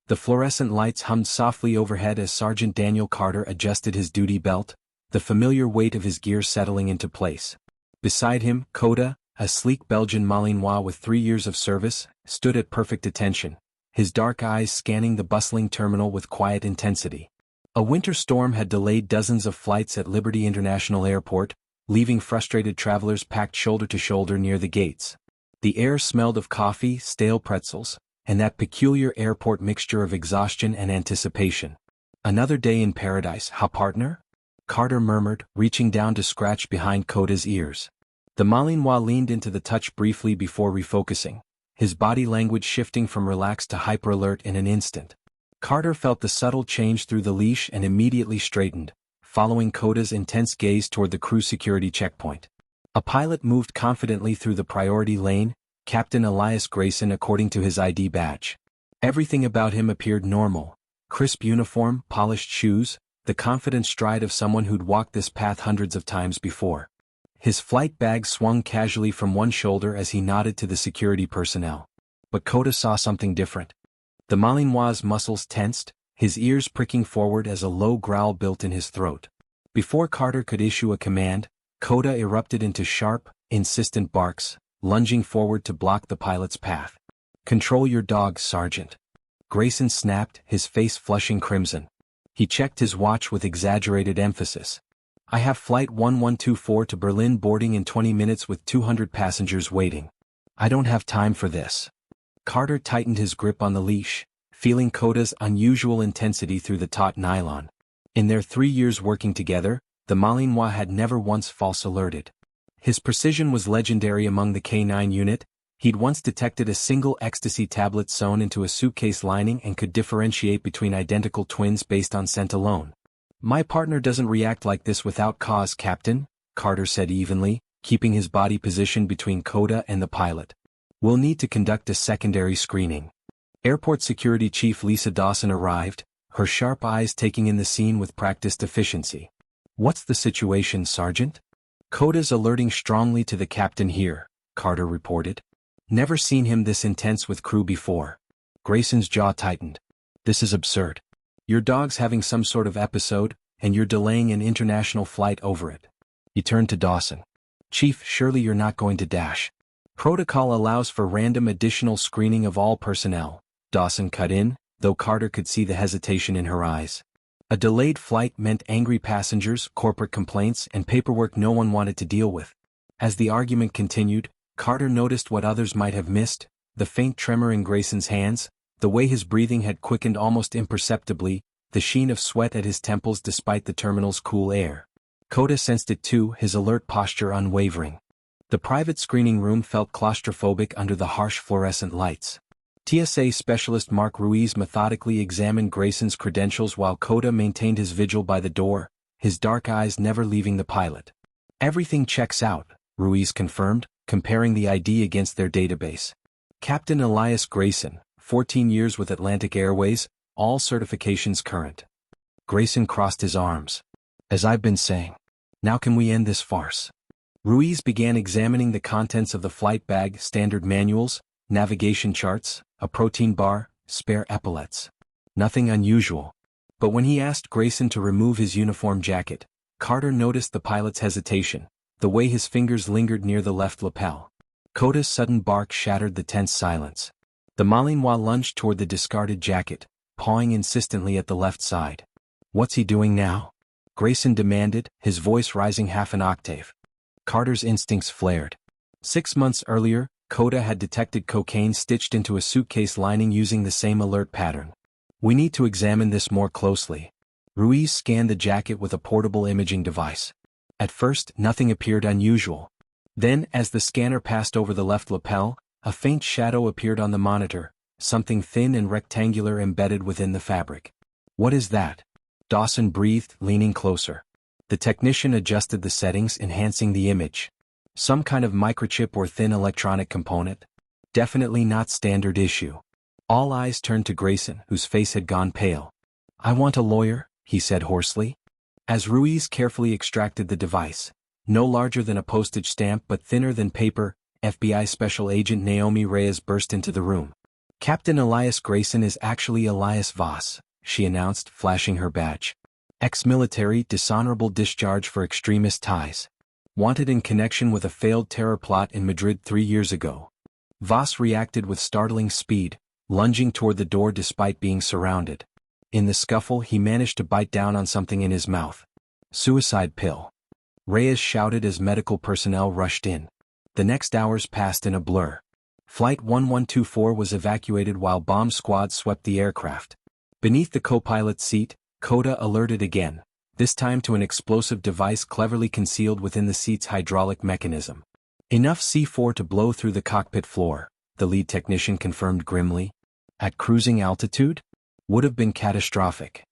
The fluorescent lights hummed softly overhead as Sergeant Daniel Carter adjusted his duty belt, the familiar weight of his gear settling into place. Beside him, Coda, a sleek Belgian Malinois with 3 years of service, stood at perfect attention, his dark eyes scanning the bustling terminal with quiet intensity. A winter storm had delayed dozens of flights at Liberty International Airport, leaving frustrated travelers packed shoulder to shoulder near the gates. The air smelled of coffee, stale pretzels, and that peculiar airport mixture of exhaustion and anticipation. Another day in paradise, huh, partner? Carter murmured, reaching down to scratch behind Coda's ears. The Malinois leaned into the touch briefly before refocusing, his body language shifting from relaxed to hyper-alert in an instant. Carter felt the subtle change through the leash and immediately straightened, following Coda's intense gaze toward the crew security checkpoint. A pilot moved confidently through the priority lane, Captain Elias Grayson according to his ID badge. Everything about him appeared normal: crisp uniform, polished shoes, the confident stride of someone who'd walked this path hundreds of times before. His flight bag swung casually from one shoulder as he nodded to the security personnel. But Coda saw something different. The Malinois' muscles tensed, his ears pricking forward as a low growl built in his throat. Before Carter could issue a command, Coda erupted into sharp, insistent barks, lunging forward to block the pilot's path. "Control your dogs, Sergeant." Grayson snapped, his face flushing crimson. He checked his watch with exaggerated emphasis. "I have Flight 1124 to Berlin boarding in 20 minutes with 200 passengers waiting. I don't have time for this." Carter tightened his grip on the leash, feeling Coda's unusual intensity through the taut nylon. In their 3 years working together, the Malinois had never once false alerted. His precision was legendary among the Canine unit. He'd once detected a single ecstasy tablet sewn into a suitcase lining and could differentiate between identical twins based on scent alone. "My partner doesn't react like this without cause, Captain," Carter said evenly, keeping his body positioned between Coda and the pilot. "We'll need to conduct a secondary screening." Airport Security Chief Lisa Dawson arrived, her sharp eyes taking in the scene with practiced efficiency. "What's the situation, Sergeant?" "Coda's alerting strongly to the captain here," Carter reported. "Never seen him this intense with crew before." Grayson's jaw tightened. "This is absurd. Your dog's having some sort of episode, and you're delaying an international flight over it." He turned to Dawson. "Chief, surely you're not going to dash." "Protocol allows for random additional screening of all personnel," Dawson cut in, though Carter could see the hesitation in her eyes. A delayed flight meant angry passengers, corporate complaints, and paperwork no one wanted to deal with. As the argument continued, Carter noticed what others might have missed: the faint tremor in Grayson's hands, the way his breathing had quickened almost imperceptibly, the sheen of sweat at his temples despite the terminal's cool air. Coda sensed it too, his alert posture unwavering. The private screening room felt claustrophobic under the harsh fluorescent lights. TSA Specialist Mark Ruiz methodically examined Grayson's credentials while Coda maintained his vigil by the door, his dark eyes never leaving the pilot. "Everything checks out," Ruiz confirmed, comparing the ID against their database. "Captain Elias Grayson, 14 years with Atlantic Airways, all certifications current." Grayson crossed his arms. "As I've been saying. Now can we end this farce?" Ruiz began examining the contents of the flight bag: standard manuals, navigation charts, a protein bar, spare epaulets. Nothing unusual. But when he asked Grayson to remove his uniform jacket, Carter noticed the pilot's hesitation, the way his fingers lingered near the left lapel. Coda's sudden bark shattered the tense silence. The Malinois lunged toward the discarded jacket, pawing insistently at the left side. "What's he doing now?" Grayson demanded, his voice rising half an octave. Carter's instincts flared. 6 months earlier, Coda had detected cocaine stitched into a suitcase lining using the same alert pattern. "We need to examine this more closely." Ruiz scanned the jacket with a portable imaging device. At first, nothing appeared unusual. Then, as the scanner passed over the left lapel, a faint shadow appeared on the monitor, something thin and rectangular embedded within the fabric. "What is that?" Dawson breathed, leaning closer. The technician adjusted the settings, enhancing the image. "Some kind of microchip or thin electronic component. Definitely not standard issue." All eyes turned to Grayson, whose face had gone pale. "I want a lawyer," he said hoarsely. As Ruiz carefully extracted the device, no larger than a postage stamp but thinner than paper, FBI Special Agent Naomi Reyes burst into the room. Captain Elias Grayson is actually Elias Voss, she announced, flashing her badge. Ex-military, dishonorable discharge for extremist ties. Wanted in connection with a failed terror plot in Madrid 3 years ago. Voss reacted with startling speed, lunging toward the door despite being surrounded. In the scuffle he managed to bite down on something in his mouth. Suicide pill. Reyes shouted as medical personnel rushed in. The next hours passed in a blur. Flight 1124 was evacuated while bomb squads swept the aircraft. Beneath the co-pilot's seat, Coda alerted again, this time to an explosive device cleverly concealed within the seat's hydraulic mechanism. Enough C4 to blow through the cockpit floor, the lead technician confirmed grimly. At cruising altitude? Would have been catastrophic.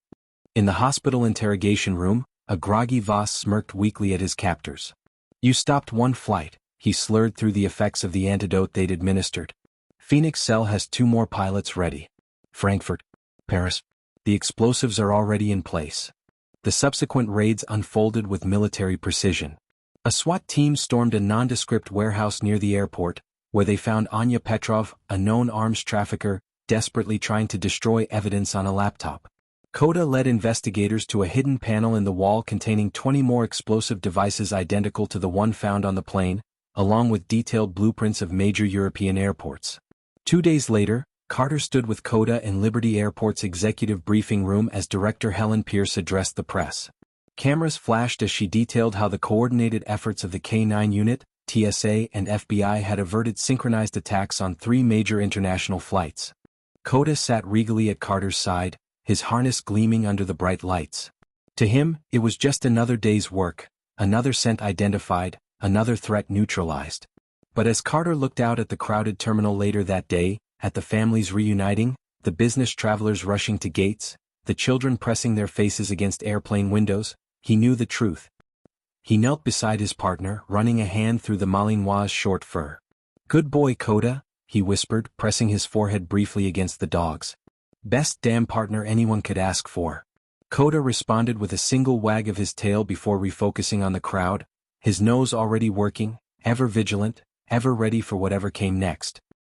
In the hospital interrogation room, a groggy Voss smirked weakly at his captors. You stopped one flight, he slurred through the effects of the antidote they'd administered. Phoenix Cell has 2 more pilots ready. Frankfurt. Paris. The explosives are already in place. The subsequent raids unfolded with military precision. A SWAT team stormed a nondescript warehouse near the airport, where they found Anya Petrov, a known arms trafficker, desperately trying to destroy evidence on a laptop. Coda led investigators to a hidden panel in the wall containing 20 more explosive devices identical to the one found on the plane, along with detailed blueprints of major European airports. 2 days later, Carter stood with Coda in Liberty Airport's executive briefing room as Director Helen Pierce addressed the press. Cameras flashed as she detailed how the coordinated efforts of the Canine unit, TSA and FBI had averted synchronized attacks on 3 major international flights. Coda sat regally at Carter's side, his harness gleaming under the bright lights. To him, it was just another day's work, another scent identified, another threat neutralized. But as Carter looked out at the crowded terminal later that day, at the families reuniting, the business travelers rushing to gates, the children pressing their faces against airplane windows, he knew the truth. He knelt beside his partner, running a hand through the Malinois' short fur. Good boy, Coda, he whispered, pressing his forehead briefly against the dog's. Best damn partner anyone could ask for. Coda responded with a single wag of his tail before refocusing on the crowd, his nose already working, ever vigilant, ever ready for whatever came next.